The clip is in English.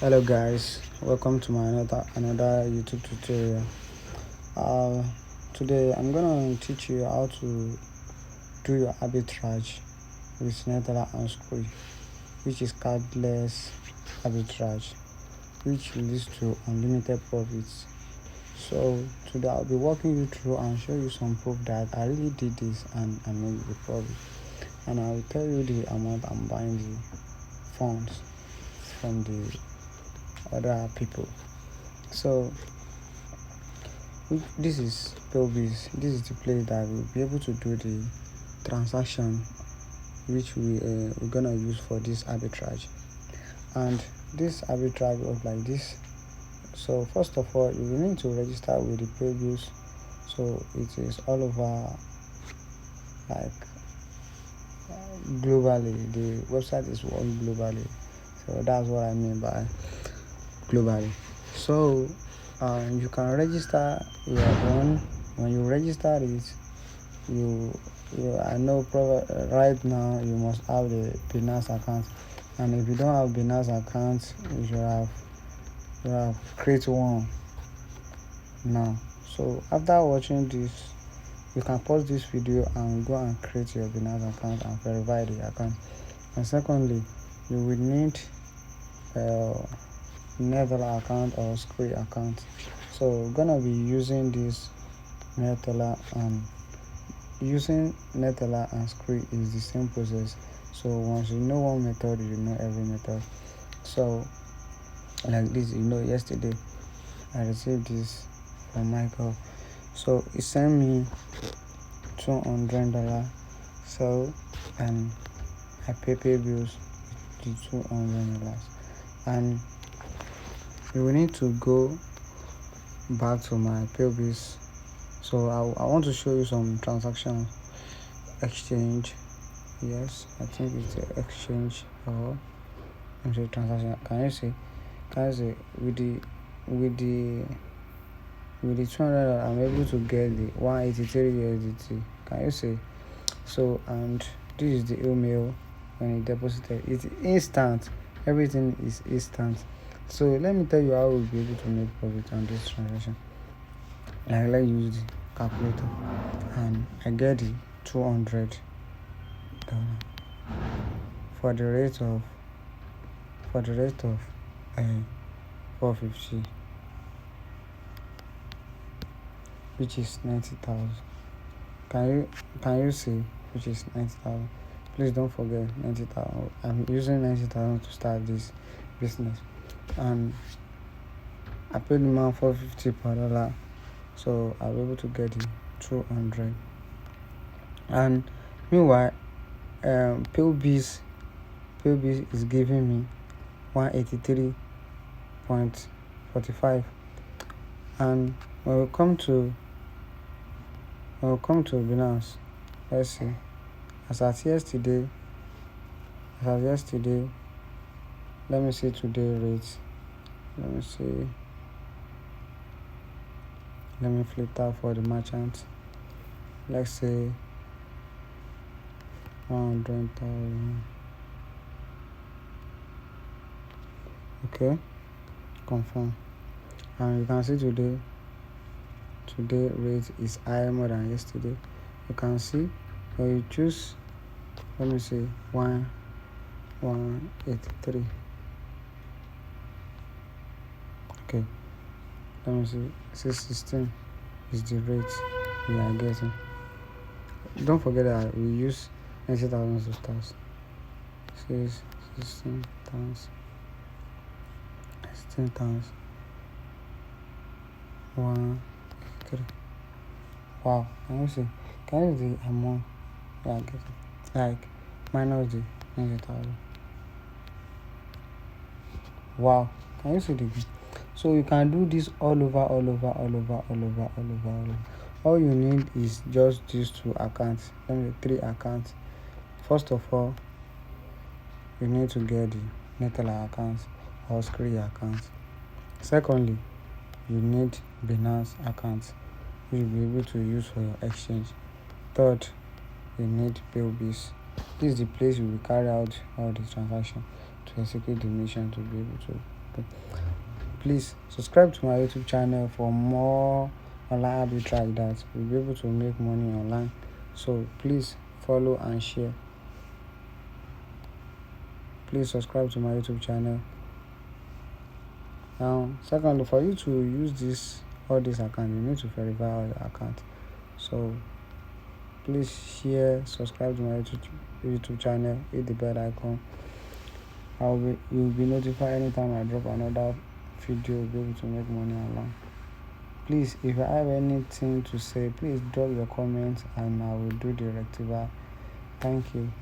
Hello guys, welcome to my another YouTube tutorial. Uh, Today I'm gonna teach you how to do your arbitrage with Netherlands and Square, which is cardless arbitrage, which leads to unlimited profits. So today I'll be walking you through and show you some proof that I really did this and I made the profit. And I'll tell you the amount I'm buying the funds from the other people. So this is Pelbis. This is the place that we'll be able to do the transaction which we're gonna use for this arbitrage. And this arbitrage was like this. So first of all, you will need to register with the Pelbis. So it is all over, like globally. The website is all globally. So that's what I mean by globally. So you can register your own. When you register it, you I know right now you must have the Binance account, and if you don't have Binance account, you should have create one now. So after watching this, you can pause this video and go and create your Binance account and verify the account. And secondly, you will need Netherlands account or Square account. So we're gonna be using this Netherlands, and using Netherlands and Square is the same process. So once you know one method, you know every method. So like this, yesterday I received this from Michael. So he sent me $200. So and I pay bills with the $200, and you will need to go back to my Pelbis. So I want to show you some transaction exchange. Yes, I think it's the exchange or transaction. Can you see with the 200, I'm able to get the 183 USDT. Can you see? So, and this is the email when you deposited. It's instant. Everything is instant. So let me tell you how we'll be able to make profit on this transaction. Let's use the calculator, and I get the $200 for the rate of 450, which is 90,000. Can you see, which is 90,000? Please don't forget 90,000. I'm using 90,000 to start this business, and I paid the man 450 per dollar, so I'll be able to get the 200. And meanwhile, Pelbis is giving me 183.45. And when we come to Binance, let's see. As at yesterday, let me see today rates. Let me flip that for the merchant. Let's say 100,000. Okay, confirm. And you can see today rate is higher more than yesterday. You can see when you choose, let me see, 183. Okay, let me see, 616 is the rate we are getting. Don't forget that we use 90,000 to start. 16,000, 1, 3. Wow, can you see? Can you see the amount we are getting? Like minus the 90,000. Wow, can you see the game? So you can do this all over. All you need is just these two accounts. Let me 3 accounts. First of all, you need to get the Netherlands account or Square account. Secondly, you need Binance account, which you'll be able to use for your exchange. Third, you need Pelbis. This is the place you will carry out all the transaction to execute the mission to be able to Okay. Please subscribe to my YouTube channel for more online arbitrage that will be able to make money online. So please follow and share. Please subscribe to my YouTube channel. Now, secondly, for you to use all this account, you need to verify all your account. So please share, subscribe to my YouTube channel, hit the bell icon. You'll be notified anytime I drop another video. You'll be able to make money online. Please, if you have anything to say, please drop your comments and I will do the rectifier. Thank you.